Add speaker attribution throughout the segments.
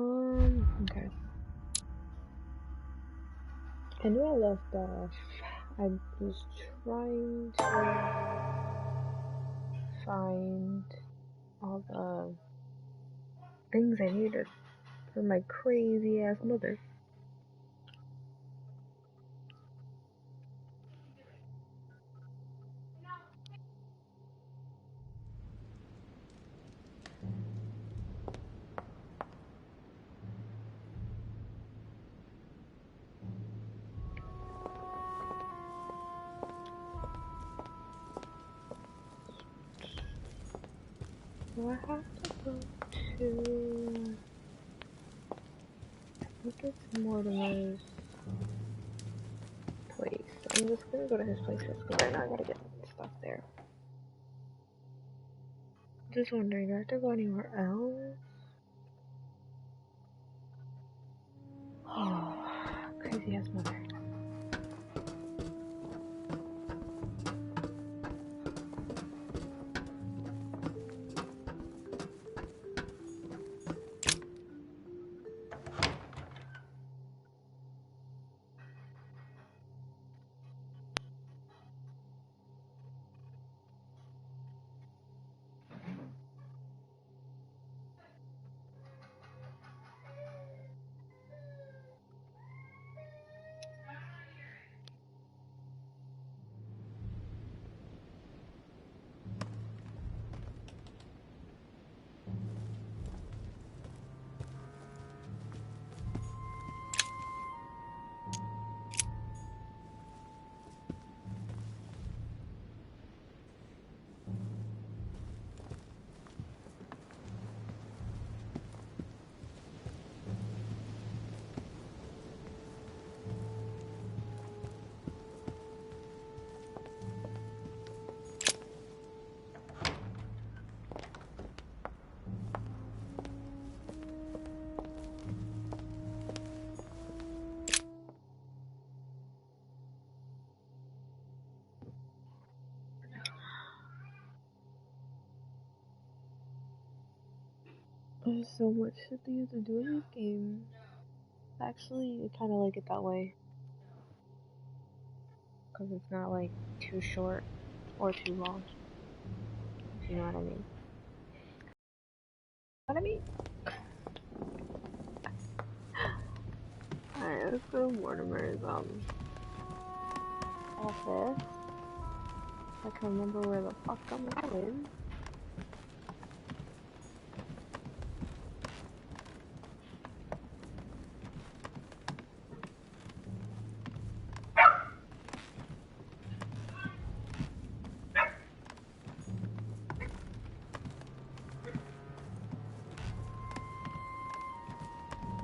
Speaker 1: Okay. I knew I left off. I was trying to find all the things I needed for my crazy ass mother. So I have to go to. I think it's Mortimer's place. I'm just gonna go to his place because right now I gotta get stuff there. Just wondering, do I have to go anywhere else? Oh, crazy ass mother. There's so much shit that you have to do in this game. Actually, I kind of like it that way. Because it's not like too short or too long. If you know what I mean. What I mean? Alright, let's go to Mortimer's office. I can remember where the fuck I'm going.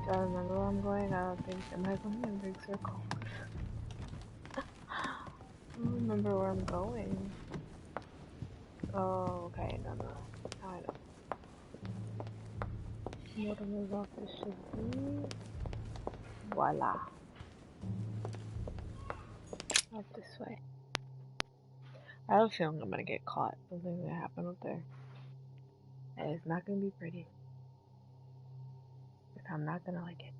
Speaker 1: Do I remember where I'm going? I don't think. Am I going in a big circle? I don't remember where I'm going. Oh, okay, no. I know. Mortimer's office should be. Voila. Up this way. I have a feeling I'm gonna get caught. Something's gonna happen up there. And it's not gonna be pretty. And I'm not gonna like it.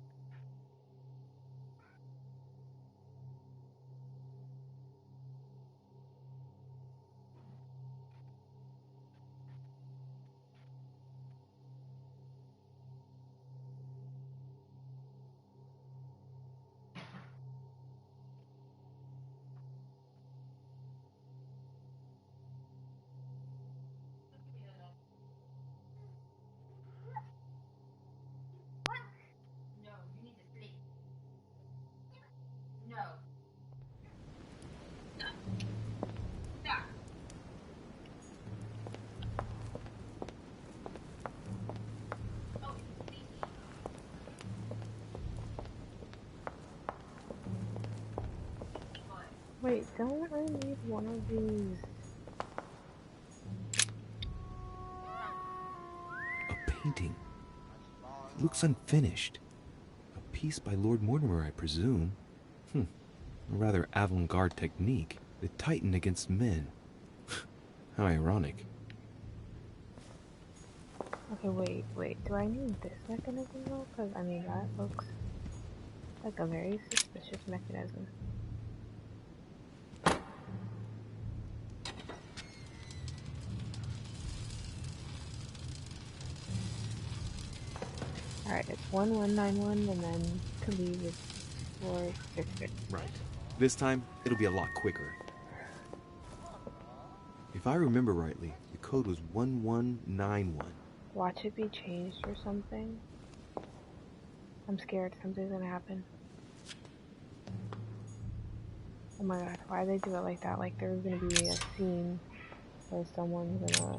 Speaker 1: Wait, don't I need one of these?
Speaker 2: A painting. Looks unfinished. A piece by Lord Mortimer, I presume. A rather avant-garde technique. The Titan against men. How ironic.
Speaker 1: Okay, wait. Do I need this mechanism though? Because, I mean, that looks like a very suspicious mechanism. Alright, it's 1191 and then to leave is 466.
Speaker 2: Right. This time, it'll be a lot quicker. If I remember rightly, the code was 1191.
Speaker 1: Watch it be changed or something. I'm scared something's gonna happen. Oh my god, why they do it like that? Like there's gonna be a scene where someone's gonna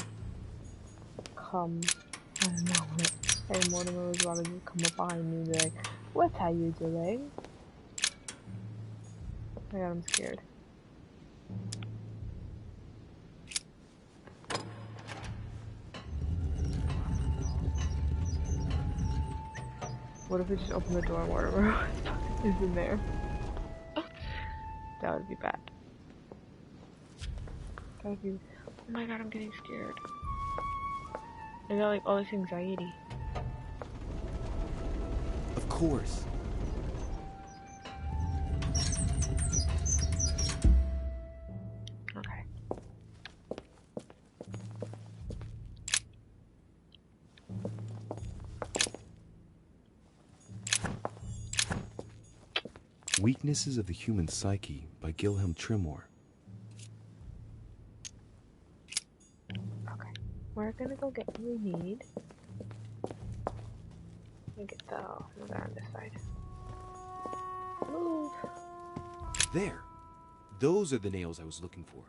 Speaker 1: come, I don't know, and Mortimer was about to just come up behind me and be like, "What are you doing?" Oh my god, I'm scared. What if we just open the door and Mortimer is in there? That would be bad. That would be. Oh my god, I'm getting scared. I got like all this anxiety.
Speaker 2: Of course.
Speaker 1: Okay.
Speaker 2: Weaknesses of the Human Psyche by Gilhelm Trimore.
Speaker 1: Okay. We're gonna go get what we need. Let me get the other on this side. Move.
Speaker 2: There. Those are the nails I was looking for.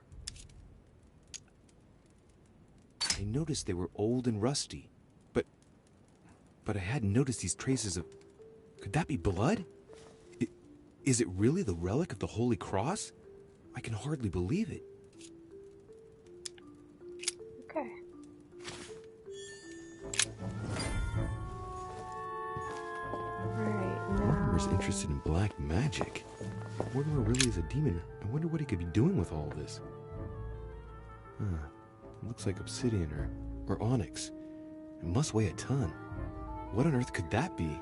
Speaker 2: I noticed they were old and rusty, but I hadn't noticed these traces of... Could that be blood? Is it really the relic of the Holy Cross? I can hardly believe it.
Speaker 1: Okay. Alright, now...
Speaker 2: Mortimer's interested in black magic. If Mortimer really is a demon, I wonder what he could be doing with all this. Huh. It looks like obsidian or onyx. It must weigh a ton. What on earth could that be?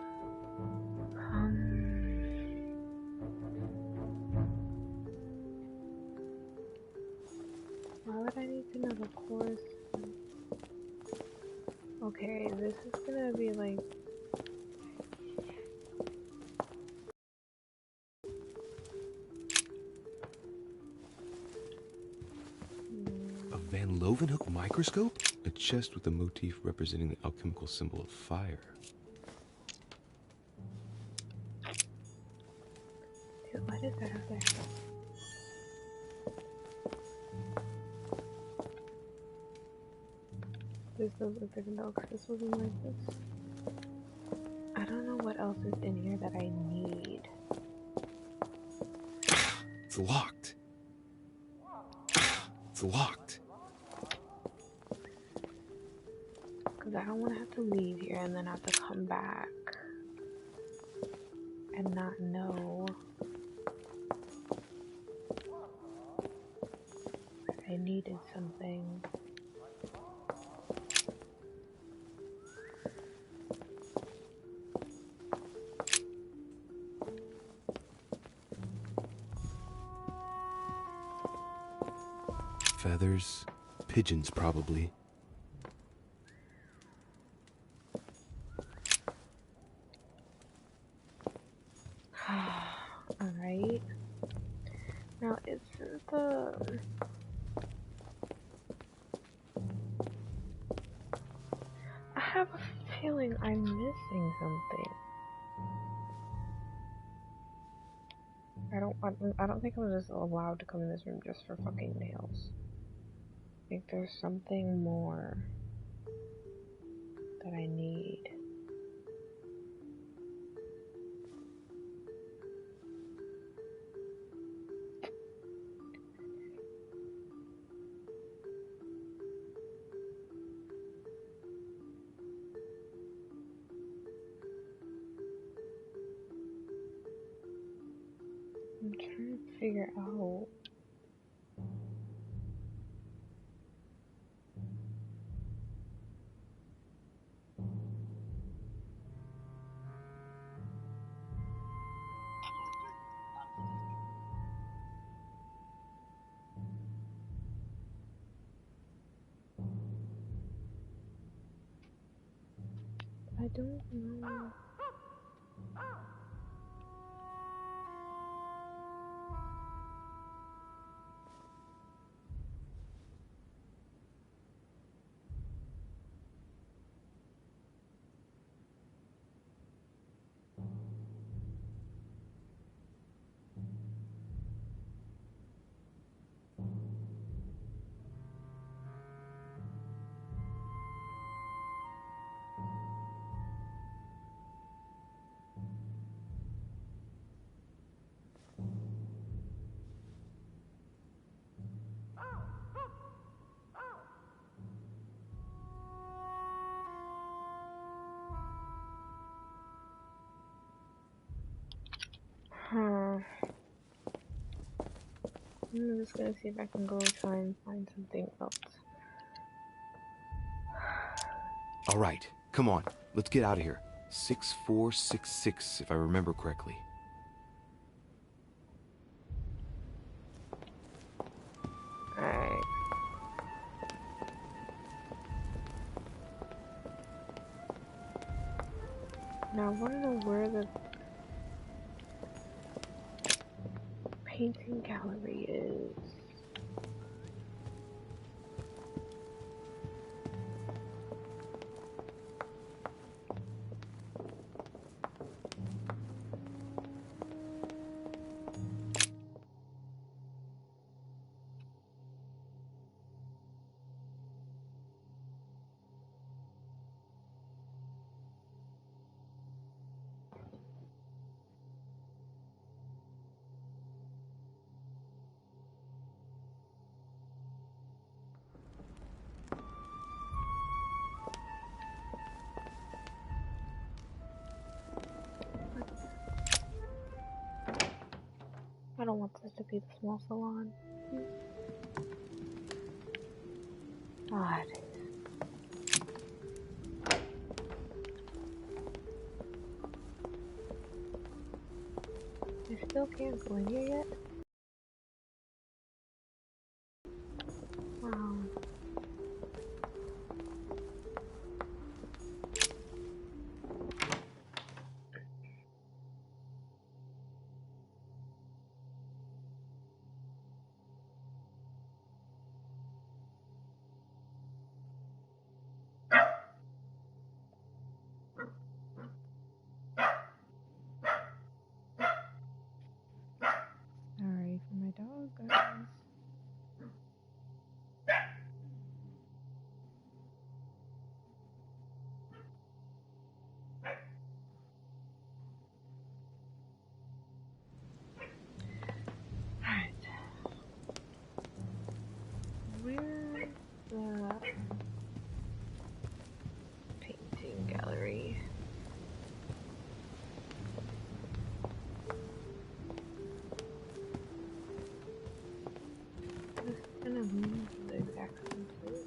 Speaker 1: Why would I need to know the course? Okay, this is gonna be like...
Speaker 2: A Van Leeuwenhoek microscope? A chest with a motif representing the alchemical symbol of fire.
Speaker 1: Dude, what is that up there? This does look different though, because this wasn't like this. I don't know what else is in here that I need.
Speaker 2: It's locked. It's locked.
Speaker 1: Because I don't want to have to leave here and then have to come back and not know I needed something.
Speaker 2: Feathers, pigeons probably.
Speaker 1: Alright. Now, is the... I have a feeling I'm missing something. I don't think I'm just allowed to come in this room just for fucking nails. I think there's something more that I need. I'm trying to figure out. I don't know. I'm just gonna see if I can go try and find something else.
Speaker 2: All right, come on. Let's get out of here. 6466, if I remember correctly.
Speaker 1: Alright. Now I wanna know where the painting gallery is. I don't want this to be the small salon. Ah, it is. I still can't go in here yet. Wow. Sorry for my dog, guys. Alright. Where's the painting gallery? This kind of means the exact same place.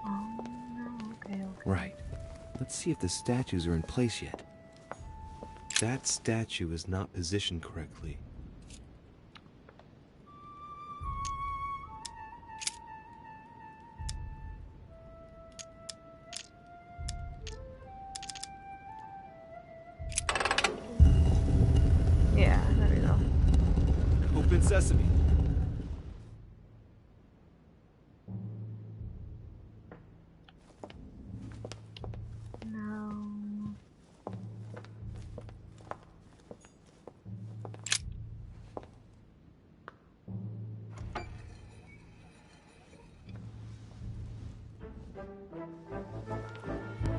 Speaker 1: Oh, no, okay.
Speaker 2: Right. Let's see if the statues are in place yet. That statue is not positioned correctly.
Speaker 1: Yeah, there we go.
Speaker 2: Open sesame.
Speaker 1: No.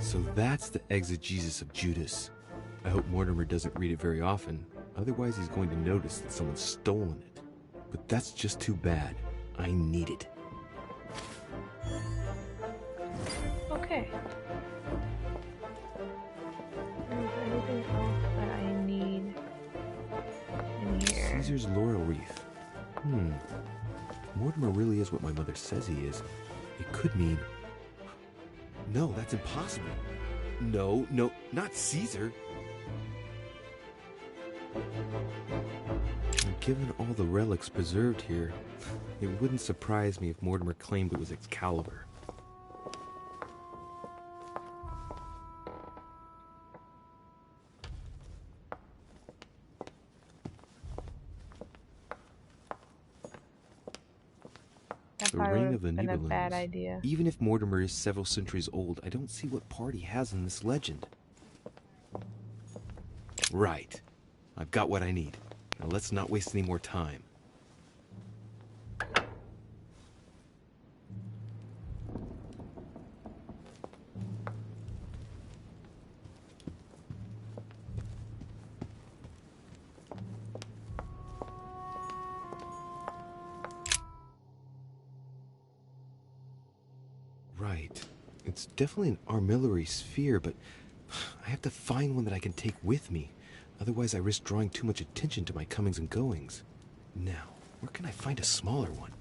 Speaker 2: So that's the exegesis of Judas. I hope Mortimer doesn't read it very often, otherwise he's going to notice that someone's stolen it. But that's just too bad. I need it.
Speaker 1: Okay. Is there anything else that I need in here?
Speaker 2: Caesar's laurel wreath. Mortimer really is what my mother says he is. It could mean... No, that's impossible. No, not Caesar. Given all the relics preserved here, it wouldn't surprise me if Mortimer claimed it was Excalibur. The Ring of the
Speaker 1: Been a
Speaker 2: Nibelungs.
Speaker 1: bad idea.
Speaker 2: Even if Mortimer is several centuries old, I don't see what part he has in this legend. Right. I've got what I need. Now let's not waste any more time. Right. It's definitely an armillary sphere, but I have to find one that I can take with me. Otherwise, I risk drawing too much attention to my comings and goings. Now, where can I find a smaller one?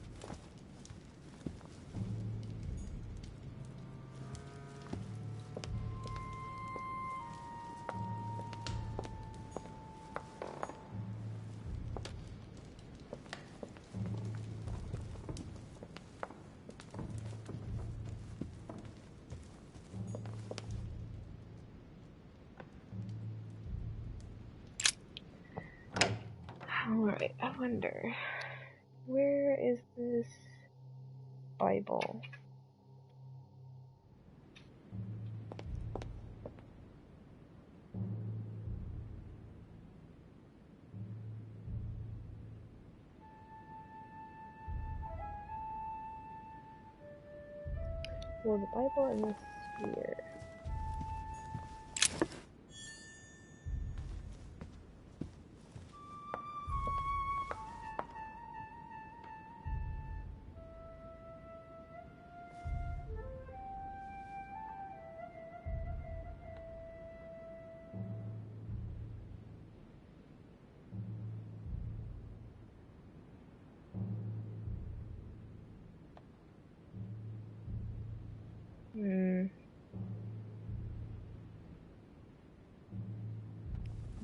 Speaker 1: Alright, I wonder, where is this Bible? Well, the Bible in the sphere.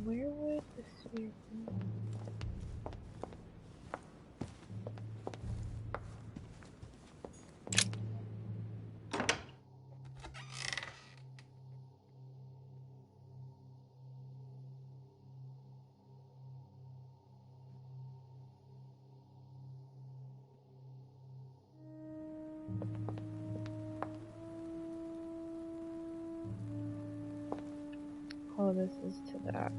Speaker 1: Where would the sphere be? Oh, this is to that.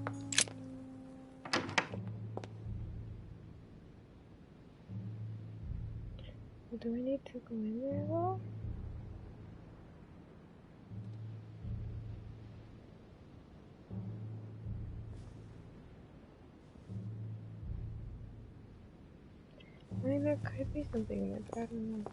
Speaker 1: Well, do I need to go in there though? I mean, there could be something in there, but I don't know.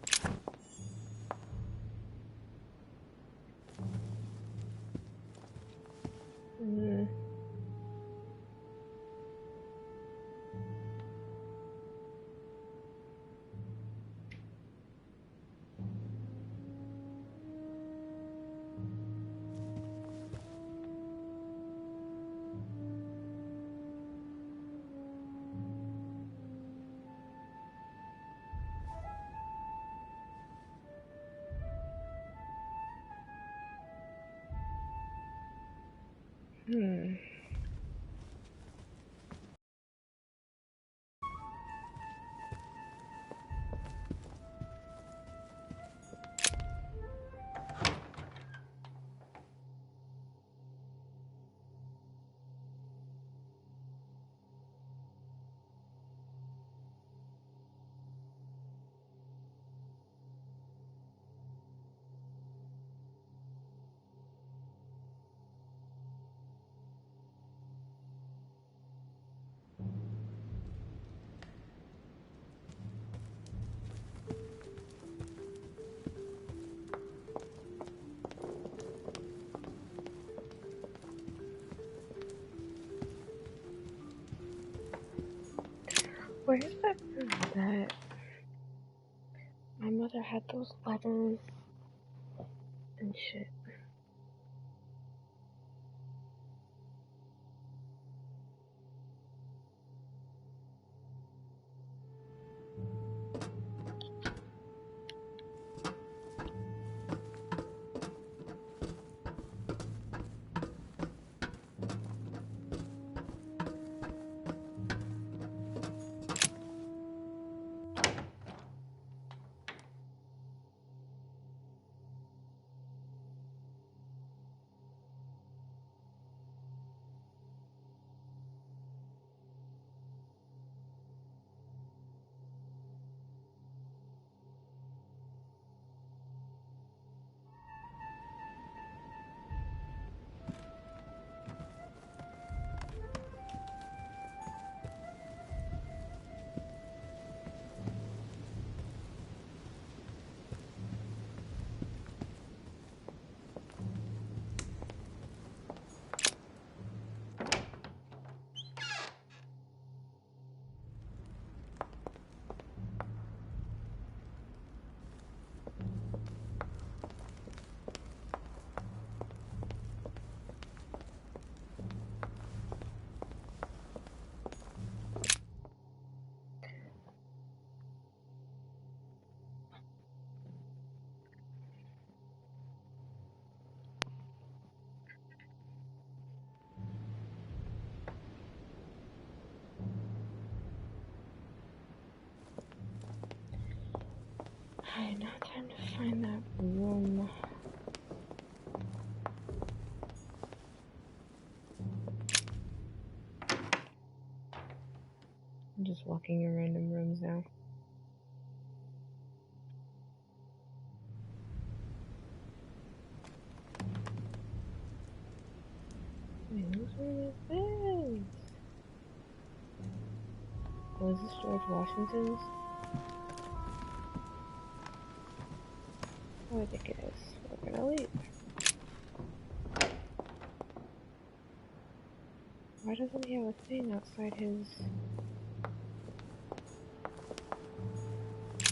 Speaker 1: Where's that room that my mother had those letters and shit? Alright, now time to find that room. I'm just walking in random rooms now. Wait, whose room is this? Oh, is this George Washington's? Oh, I think it is. We're gonna leave. Why doesn't he have a thing outside his...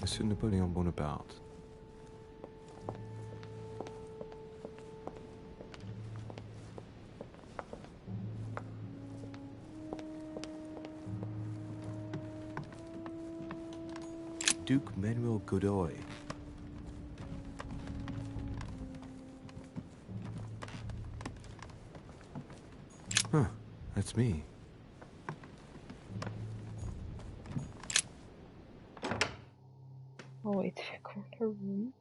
Speaker 2: Monsieur Napoleon Bonaparte. Duke Manuel Godoy. Huh, that's me.
Speaker 1: Oh wait, did I go in her room?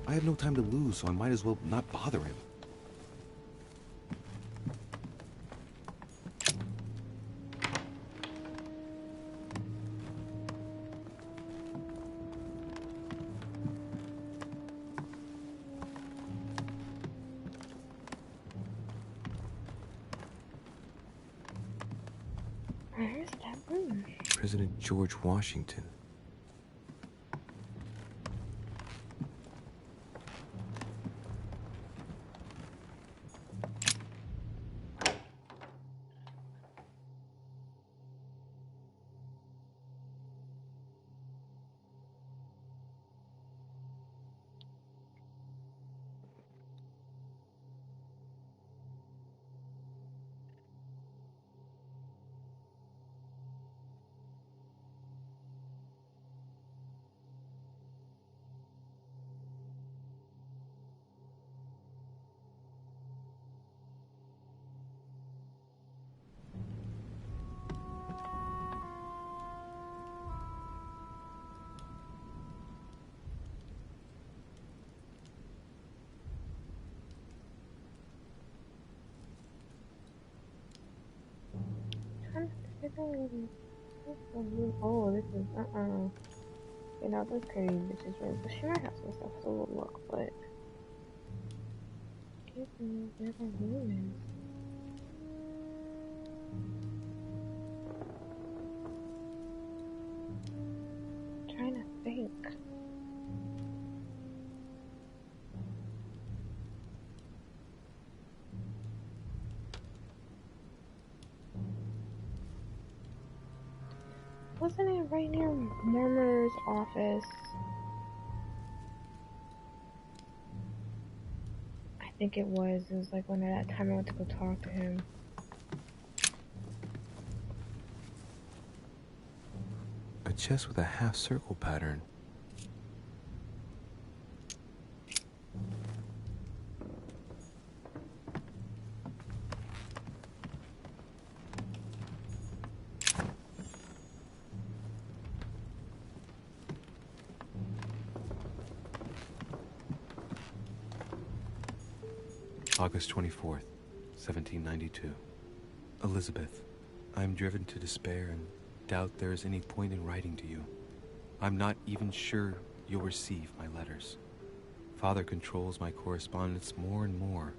Speaker 2: I have no time to lose, so I might as well not bother him.
Speaker 1: Where's that room?
Speaker 2: President George Washington.
Speaker 1: Oh, this is You know, those crazy bitches room. But she might have some stuff to look, but I can't remember where the room is. I'm trying to think. Wasn't it right near Murmur's office? I think it was. It was like when at that time I went to go talk to him.
Speaker 2: A chest with a half circle pattern. August 24th, 1792. Elizabeth, I am driven to despair and doubt there is any point in writing to you. I'm not even sure you'll receive my letters. Father controls my correspondence more and more.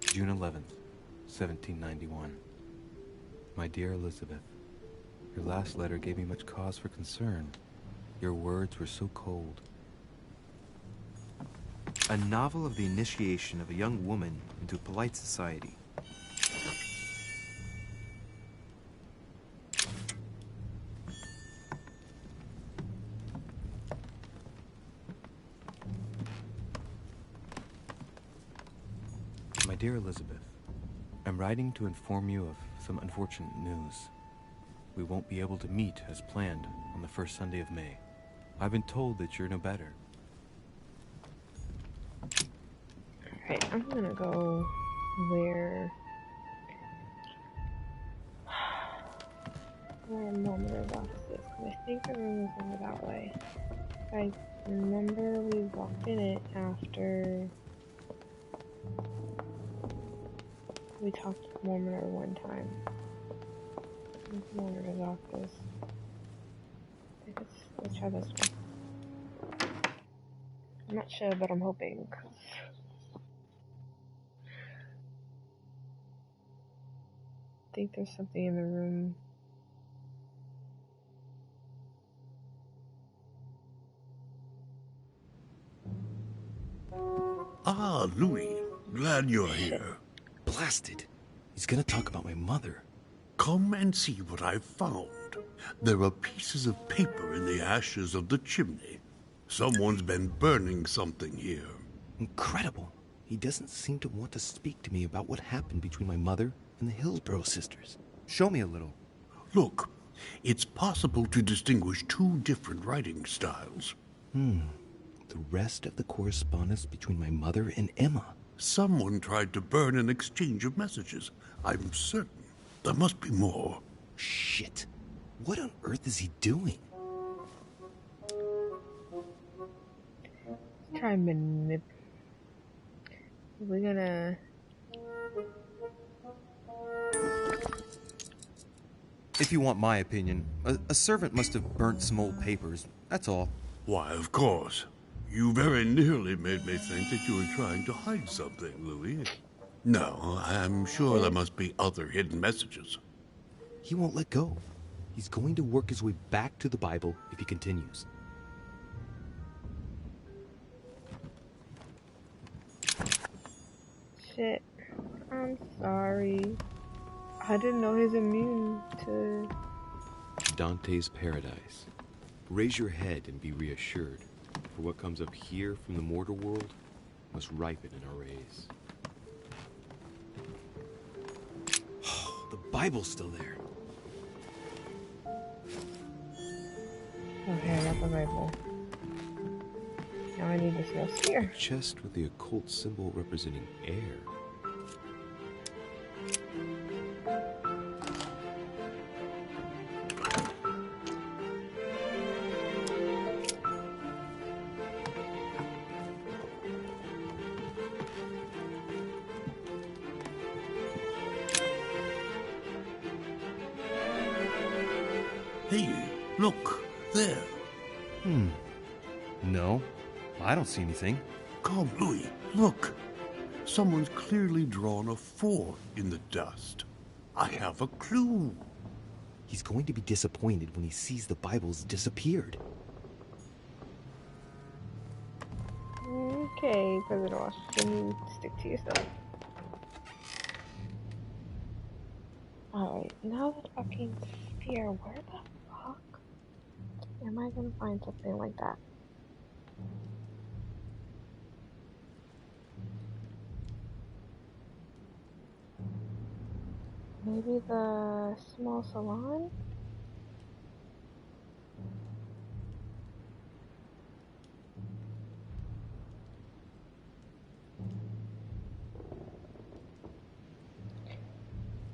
Speaker 2: June 11th, 1791. My dear Elizabeth, your last letter gave me much cause for concern. Your words were so cold.
Speaker 3: A novel of the initiation of a young woman into polite society.
Speaker 2: My dear Elizabeth, I'm writing to inform you of some unfortunate news. We won't be able to meet as planned on the first Sunday of May. I've been told that you're no better.
Speaker 1: Alright, I'm gonna go where Murmur's office is, because I think the room is over that way. I remember we walked in it after we talked to Murmur one time. Murmur's office. I think let's try this one. I'm not sure, but I'm hoping. I think there's something in the room.
Speaker 4: Ah, Louis. Glad you're here.
Speaker 2: Blasted! He's gonna talk about my mother.
Speaker 4: Come and see what I've found. There are pieces of paper in the ashes of the chimney. Someone's been burning something here.
Speaker 2: Incredible. He doesn't seem to want to speak to me about what happened between my mother and the Hillsborough sisters. Show me a little.
Speaker 4: Look, it's possible to distinguish two different writing styles.
Speaker 2: The rest of the correspondence between my mother and Emma.
Speaker 4: Someone tried to burn an exchange of messages. I'm certain. There must be more.
Speaker 2: Shit. What on earth is he doing?
Speaker 1: Try and manip. We're gonna.
Speaker 3: If you want my opinion, a servant must have burnt some old papers, that's all.
Speaker 4: Why, of course. You very nearly made me think that you were trying to hide something, Louis. No, I'm sure there must be other hidden messages.
Speaker 2: He won't let go. He's going to work his way back to the Bible if he continues.
Speaker 1: Shit. I'm sorry. I didn't know he's immune to.
Speaker 2: Dante's Paradise. Raise your head and be reassured, for what comes up here from the mortal world must ripen in our rays. The Bible's still there.
Speaker 1: Okay, I got the Bible. Now I need this little sphere.
Speaker 2: A chest with the occult symbol representing air.
Speaker 4: Look, there.
Speaker 3: No, I don't see anything.
Speaker 4: Come, Louis, look. Someone's clearly drawn a 4 in the dust. I have a clue.
Speaker 2: He's going to be disappointed when he sees the Bible's disappeared.
Speaker 1: Okay, President Washington, you stick to yourself. Alright, now that fucking spear, where the fuck am I gonna find something like that? Maybe the small salon?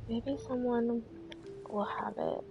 Speaker 1: Maybe someone will have it.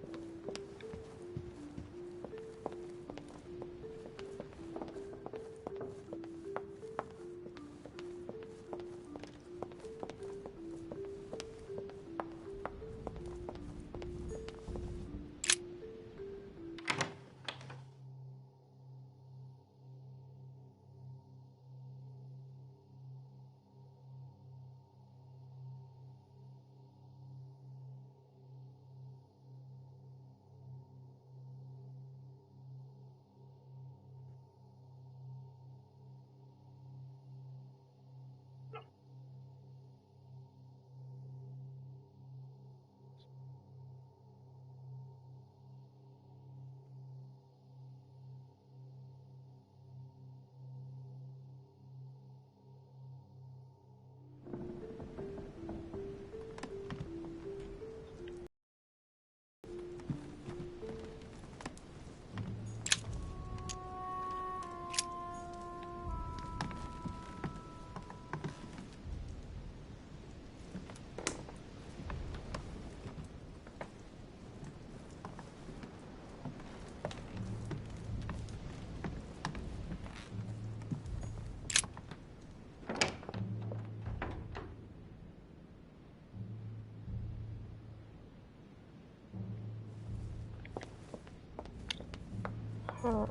Speaker 1: Huh.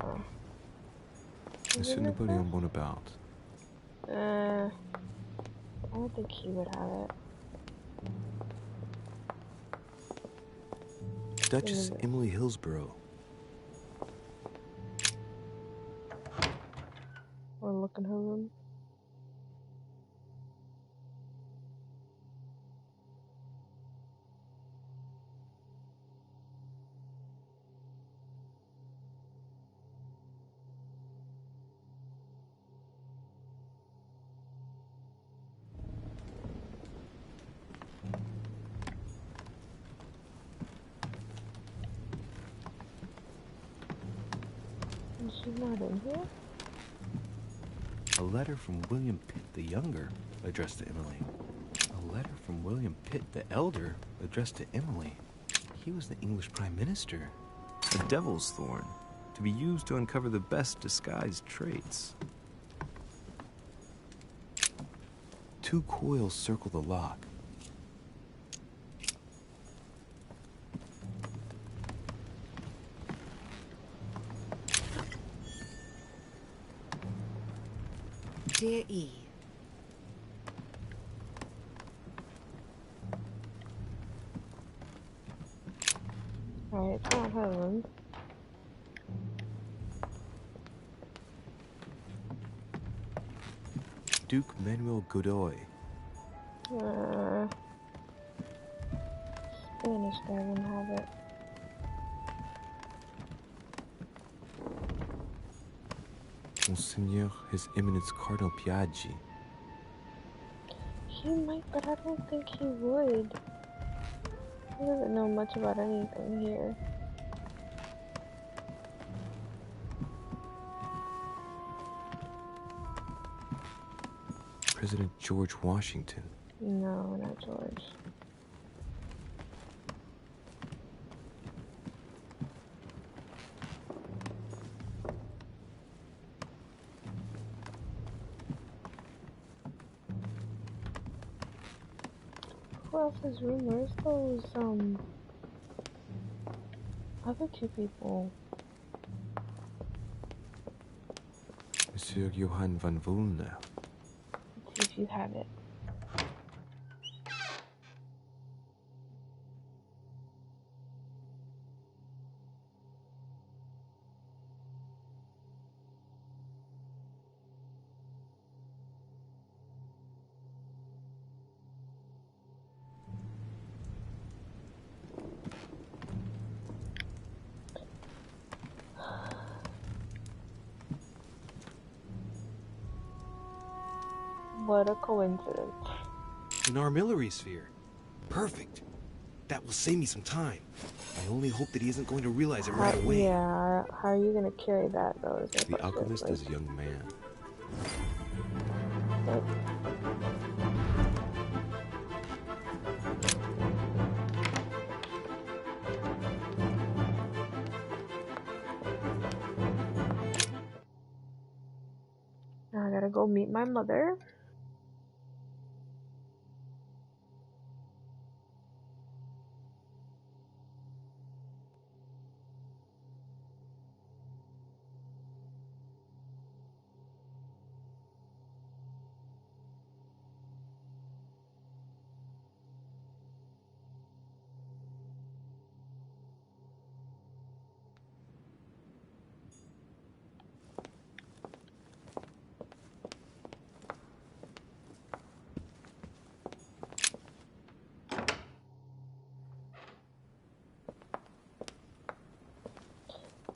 Speaker 2: Monsieur Napoleon Bonaparte.
Speaker 1: I don't think he would have it.
Speaker 2: Duchess Emily Hillsborough.
Speaker 1: Or look in her room. Is she not in here?
Speaker 2: A letter from William Pitt the Younger, addressed to Emily. A letter from William Pitt the Elder, addressed to Emily. He was the English Prime Minister.
Speaker 5: A devil's thorn, to be used to uncover the best disguised traits.
Speaker 2: 2 coils circle the lock.
Speaker 6: Dear E.
Speaker 1: Alright, it's not her room.
Speaker 2: Duke Manuel Godoy.
Speaker 1: Spanish guy wouldn't have it.
Speaker 2: Monseigneur His Eminence Cardinal Piaggi.
Speaker 1: He might, but I don't think he would. He doesn't know much about anything here.
Speaker 2: President George Washington.
Speaker 1: No, not George. Who else's room? Where's those, other 2 people?
Speaker 5: Sir Johann van Vulner.
Speaker 1: Let's see if you have it. What a coincidence.
Speaker 2: An armillary sphere. Perfect. That will save me some time. I only hope that he isn't going to realize it right away.
Speaker 1: Yeah, how are you gonna carry that though? Is
Speaker 2: The alchemist is a young man.
Speaker 1: Like, now I gotta go meet my mother.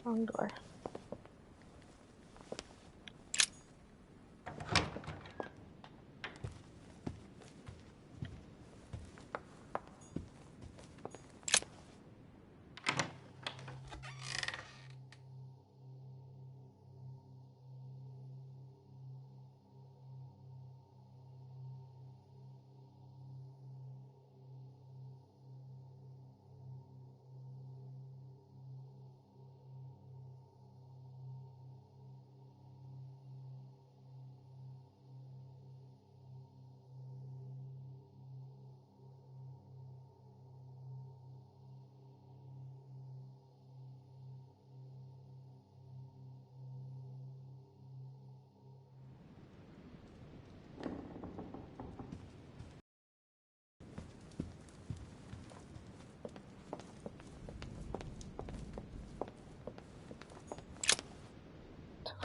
Speaker 1: Wrong door.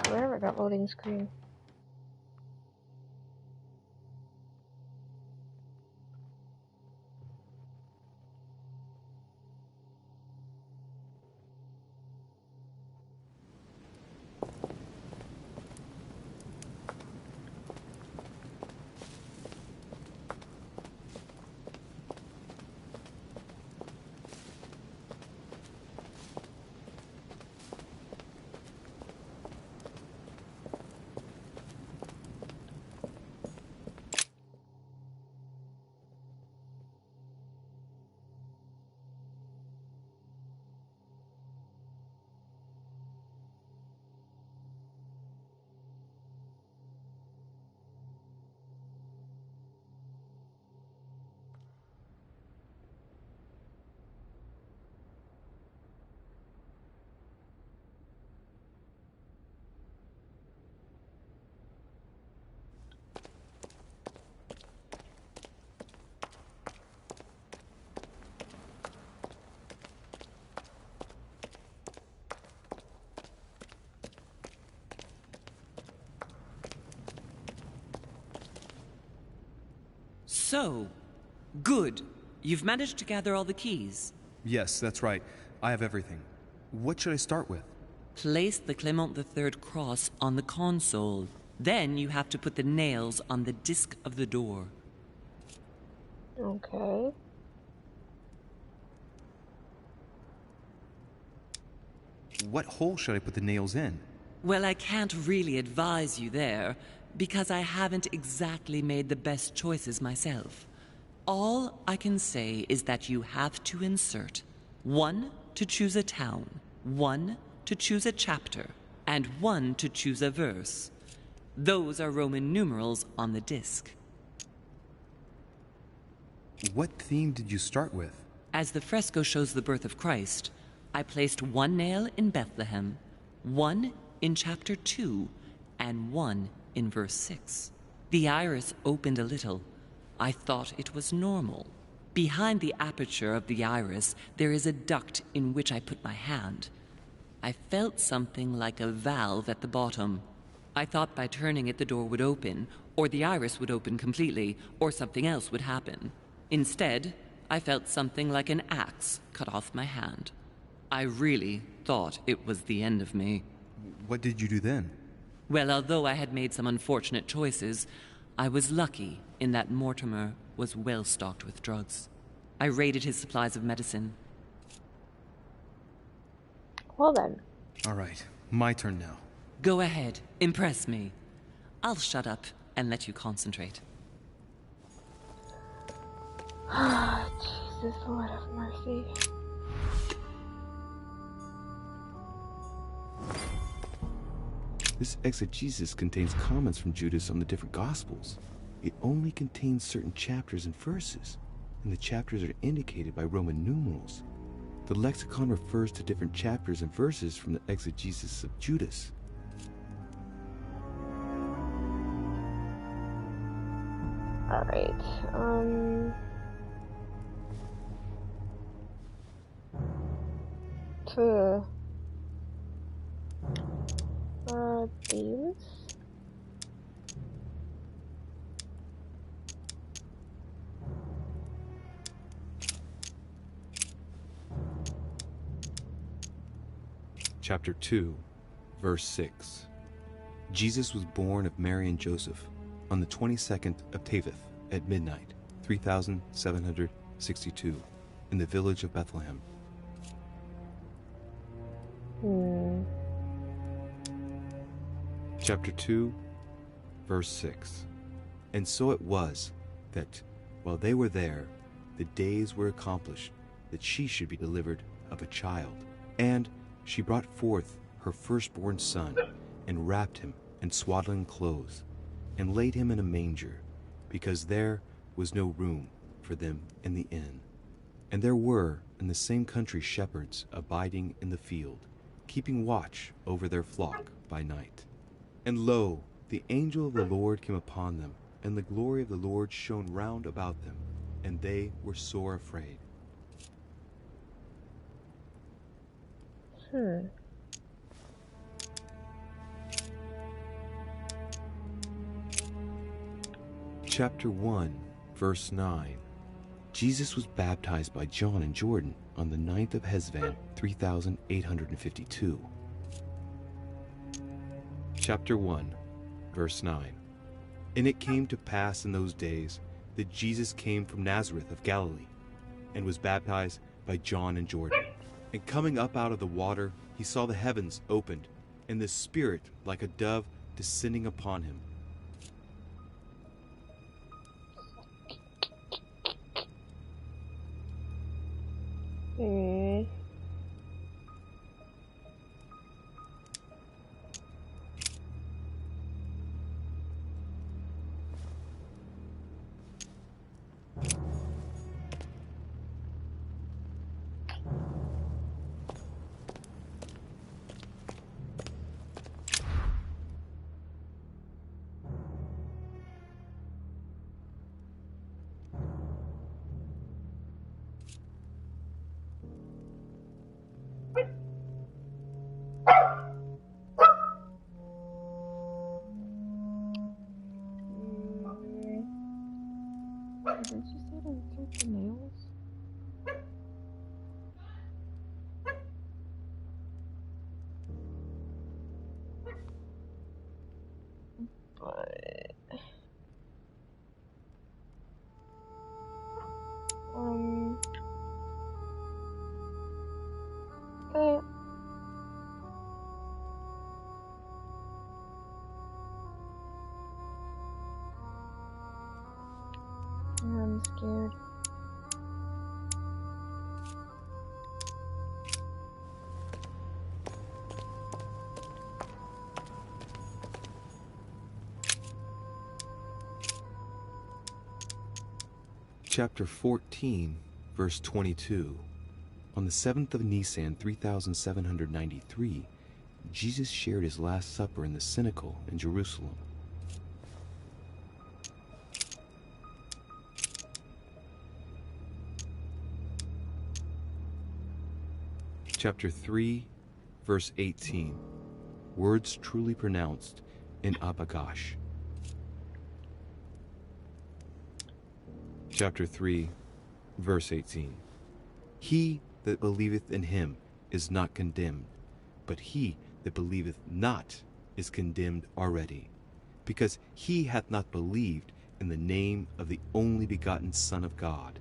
Speaker 1: Forever that loading screen.
Speaker 7: So, good. You've managed to gather all the keys.
Speaker 3: Yes, that's right. I have everything. What should I start with?
Speaker 7: Place the Clement III cross on the console. Then you have to put the nails on the disc of the door.
Speaker 1: Okay.
Speaker 3: What hole should I put the nails in?
Speaker 7: Well, I can't really advise you there, because I haven't exactly made the best choices myself. All I can say is that you have to insert 1 to choose a town, 1 to choose a chapter, and 1 to choose a verse. Those are Roman numerals on the disc.
Speaker 3: What theme did you start with?
Speaker 7: As the fresco shows the birth of Christ, I placed 1 nail in Bethlehem, 1 in chapter 2, and one in verse 6. The iris opened a little. I thought it was normal. Behind the aperture of the iris, there is a duct in which I put my hand. I felt something like a valve at the bottom. I thought by turning it the door would open, or the iris would open completely, or something else would happen. Instead, I felt something like an axe cut off my hand. I really thought it was the end of me.
Speaker 3: What did you do then?
Speaker 7: Well, although I had made some unfortunate choices, I was lucky in that Mortimer was well stocked with drugs. I raided his supplies of medicine.
Speaker 1: Well then.
Speaker 3: All right, my turn now.
Speaker 7: Go ahead, impress me. I'll shut up and let you concentrate.
Speaker 1: Jesus, Lord have mercy.
Speaker 2: This exegesis contains comments from Judas on the different Gospels. It only contains certain chapters and verses, and the chapters are indicated by Roman numerals. The lexicon refers to different chapters and verses from the exegesis of Judas.
Speaker 1: Alright, these.
Speaker 2: Chapter 2, verse 6. Jesus was born of Mary and Joseph on the 22nd of Teveth at midnight, 3762, in the village of Bethlehem. Chapter 2, verse 6. And so it was that, while they were there, the days were accomplished that she should be delivered of a child. And she brought forth her firstborn son, and wrapped him in swaddling clothes, and laid him in a manger, because there was no room for them in the inn. And there were in the same country shepherds abiding in the field, keeping watch over their flock by night. And lo, the angel of the Lord came upon them, and the glory of the Lord shone round about them, and they were sore afraid. Chapter 1, verse 9. Jesus was baptized by John in Jordan on the 9th of Hesvan, 3852. Chapter 1, verse 9. And it came to pass in those days that Jesus came from Nazareth of Galilee, and was baptized by John in Jordan. And coming up out of the water, he saw the heavens opened, and the Spirit like a dove descending upon him.
Speaker 1: Did you say to insert the nails? But I'm scared.
Speaker 2: Chapter 14, verse 22. On the 7th of Nisan, 3793, Jesus shared his Last Supper in the Cenacle in Jerusalem. Chapter 3, verse 18. Words truly pronounced in Abagash. Chapter 3, verse 18. He that believeth in him is not condemned, but he that believeth not is condemned already, because he hath not believed in the name of the only begotten Son of God.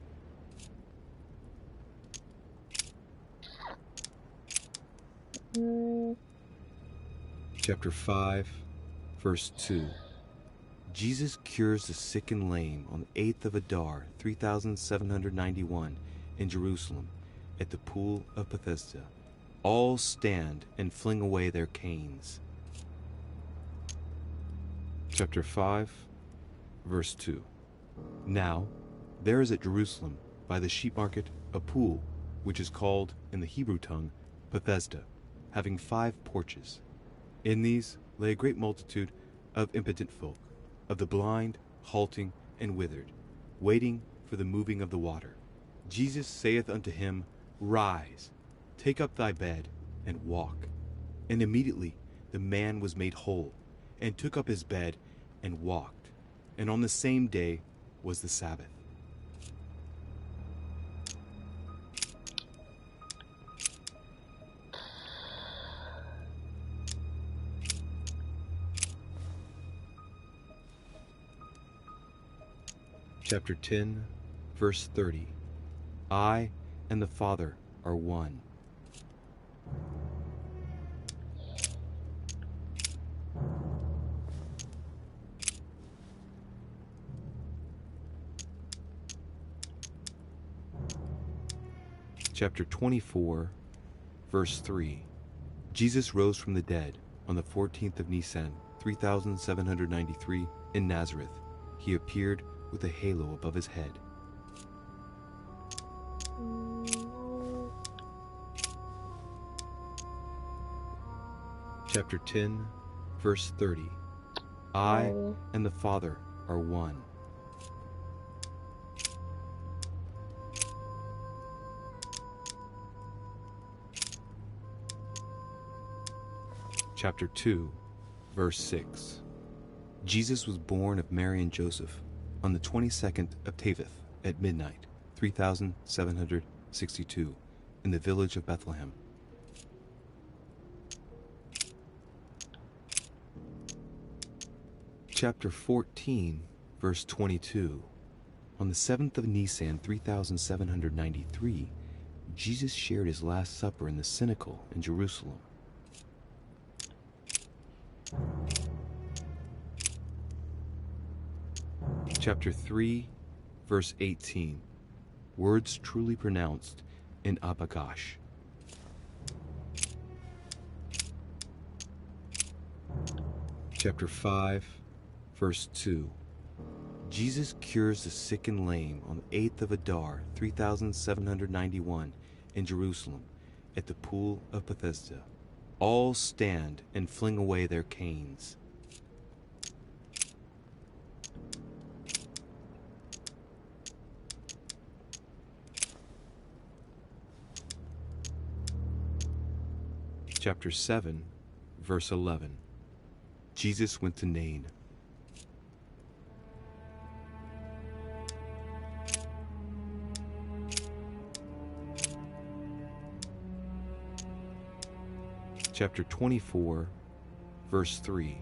Speaker 2: Chapter 5, verse 2. Jesus cures the sick and lame on the 8th of Adar, 3791, in Jerusalem, at the pool of Bethesda. All stand and fling away their canes. Chapter 5, verse 2. Now, there is at Jerusalem, by the sheep market, a pool, which is called, in the Hebrew tongue, Bethesda, having 5 porches. In these lay a great multitude of impotent folk, of the blind, halting, and withered, waiting for the moving of the water. Jesus saith unto him, Rise, take up thy bed, and walk. And immediately the man was made whole, and took up his bed, and walked. And on the same day was the Sabbath. Chapter 10, verse 30. I and the Father are one. Chapter 24, verse 3. Jesus rose from the dead on the 14th of Nisan, 3793, in Nazareth. He appeared with a halo above his head. Chapter 10, verse 30. I and the Father are one. Chapter 2, verse 6. Jesus was born of Mary and Joseph on the 22nd of Teveth at midnight, 3762, in the village of Bethlehem. Chapter 14, verse 22. On the 7th of Nisan, 3793, Jesus shared his Last Supper in the Cenacle in Jerusalem. Chapter 3, verse 18. Words truly pronounced in Abagash. Chapter 5, verse 2. Jesus cures the sick and lame on the 8th of Adar, 3791, in Jerusalem, at the pool of Bethesda. All stand and fling away their canes. Chapter 7, verse 11. Jesus went to Nain. Chapter 24, verse 3.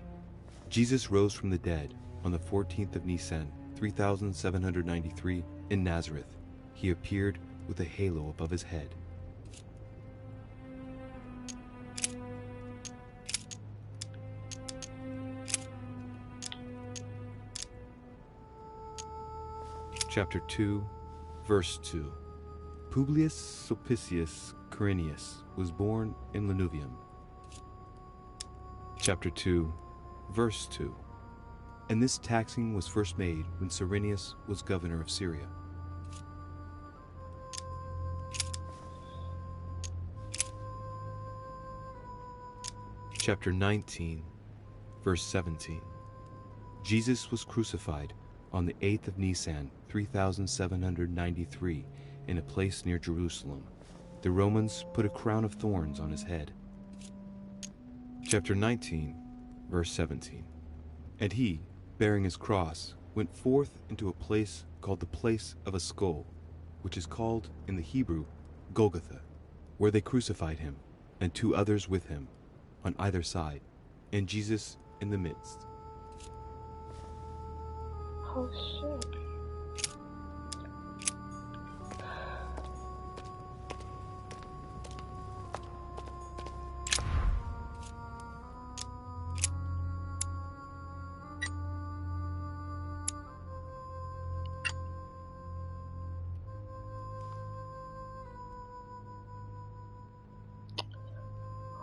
Speaker 2: Jesus rose from the dead on the 14th of Nisan, 3793, in Nazareth. He appeared with a halo above his head. Chapter 2, verse 2. Publius Sulpicius Quirinius was born in Lanuvium. Chapter 2, verse 2. And this taxing was first made when Cyrenius was governor of Syria. Chapter 19, verse 17. Jesus was crucified on the 8th of Nisan, 3793, in a place near Jerusalem. The Romans put a crown of thorns on his head. Chapter 19, verse 17. And he, bearing his cross, went forth into a place called the place of a skull, which is called in the Hebrew Golgotha, where they crucified him, and 2 others with him, on either side, and Jesus in the midst.
Speaker 1: Oh shit.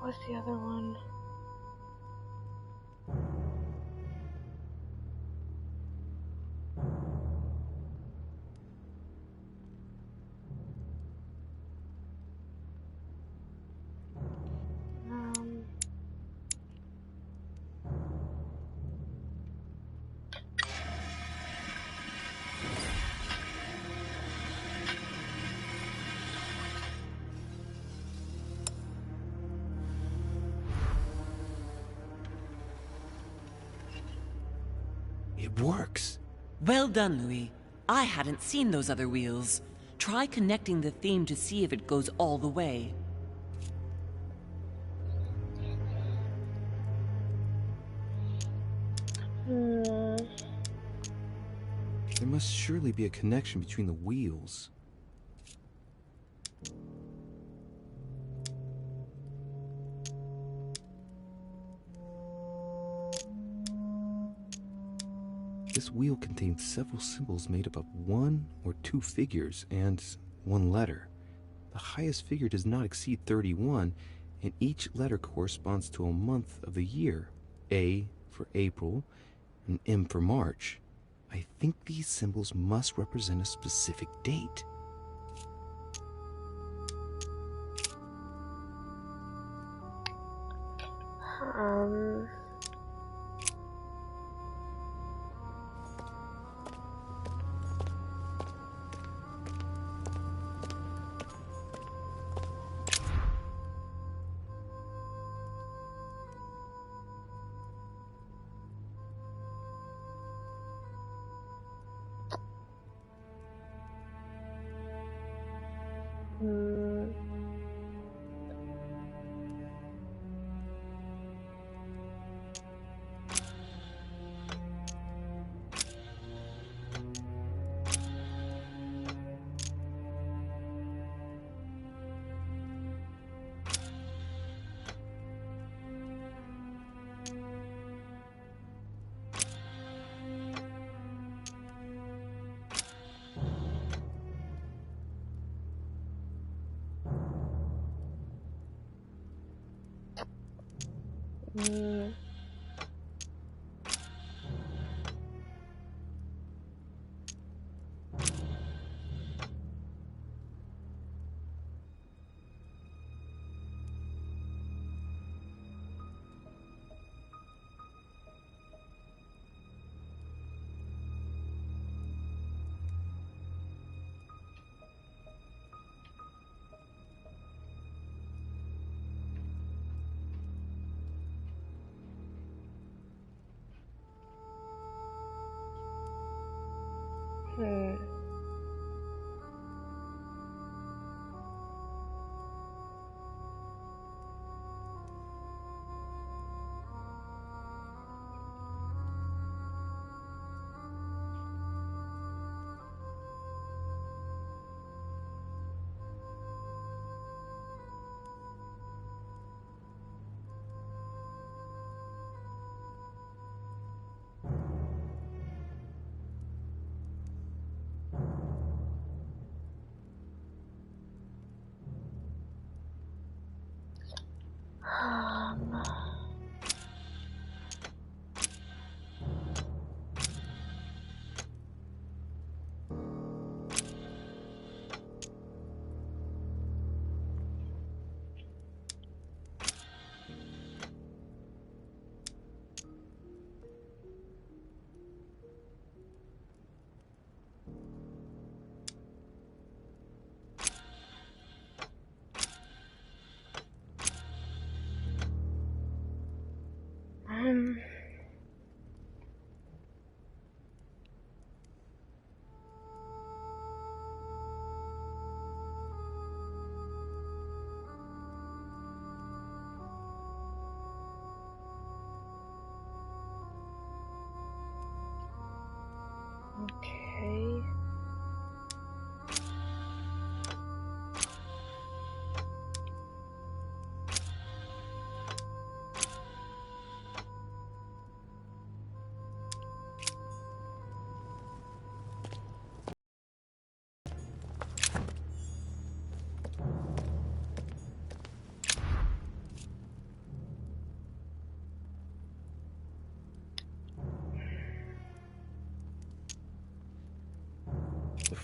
Speaker 1: What's the other one? Um,
Speaker 2: It works.
Speaker 7: Well done, Louis. I hadn't seen those other wheels. Try connecting the theme to see if it goes all the way.
Speaker 2: There must surely be a connection between the wheels. This wheel contains several symbols made up of 1 or 2 figures and 1 letter. The highest figure does not exceed 31, and each letter corresponds to a month of the year. A for April, and M for March. I think these symbols must represent a specific date.
Speaker 1: um, hmm. Mm, hmm.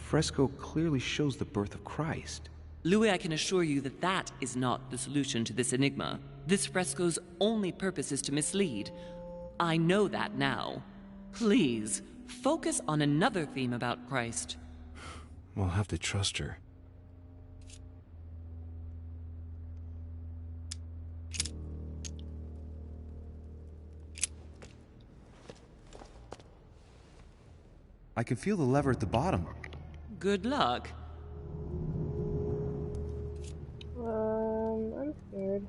Speaker 5: fresco clearly shows the birth of Christ.
Speaker 7: Louis, I can assure you that that is not the solution to this enigma. This fresco's only purpose is to mislead. I know that now. Please, focus on another theme about Christ.
Speaker 2: We'll have to trust her.
Speaker 3: I can feel the lever at the bottom.
Speaker 7: Good luck.
Speaker 1: I'm scared.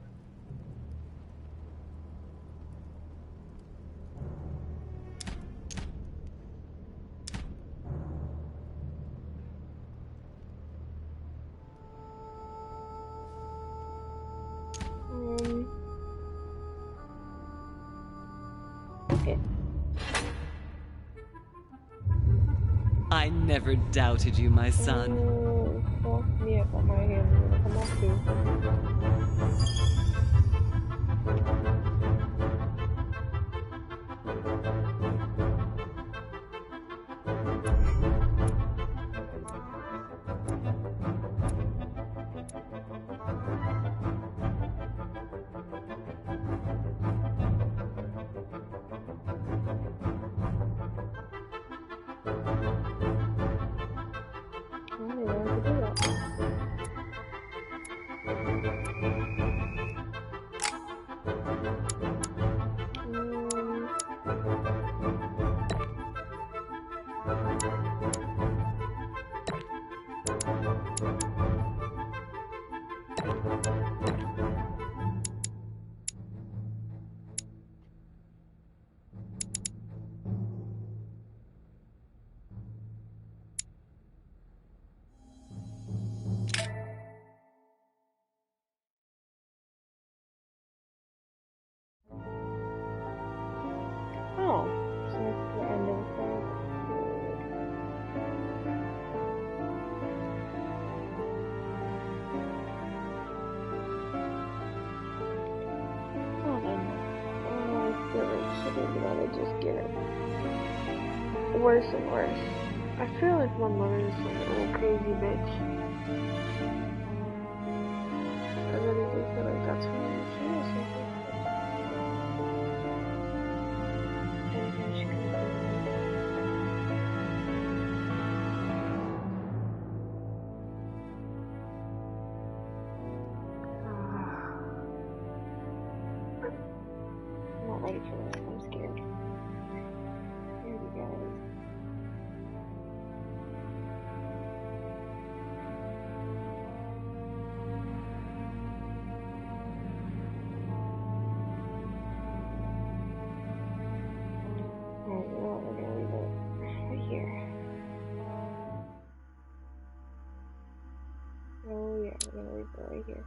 Speaker 1: Okay.
Speaker 7: I never doubted you, my son.
Speaker 1: Well, yeah, but my hands are gonna come off too. I don't even know how to do that. Oh, so that's the end of that. Oh, then. Oh, I feel like shit is gonna just get worse and worse. I feel like my mother is some old crazy bitch. I really do feel like that's what she is. Anything she can do. I'm not ready for this. I'm scared. Here we go. Alright, you know what? We're gonna leave it right here. Oh yeah, we're gonna leave it right here.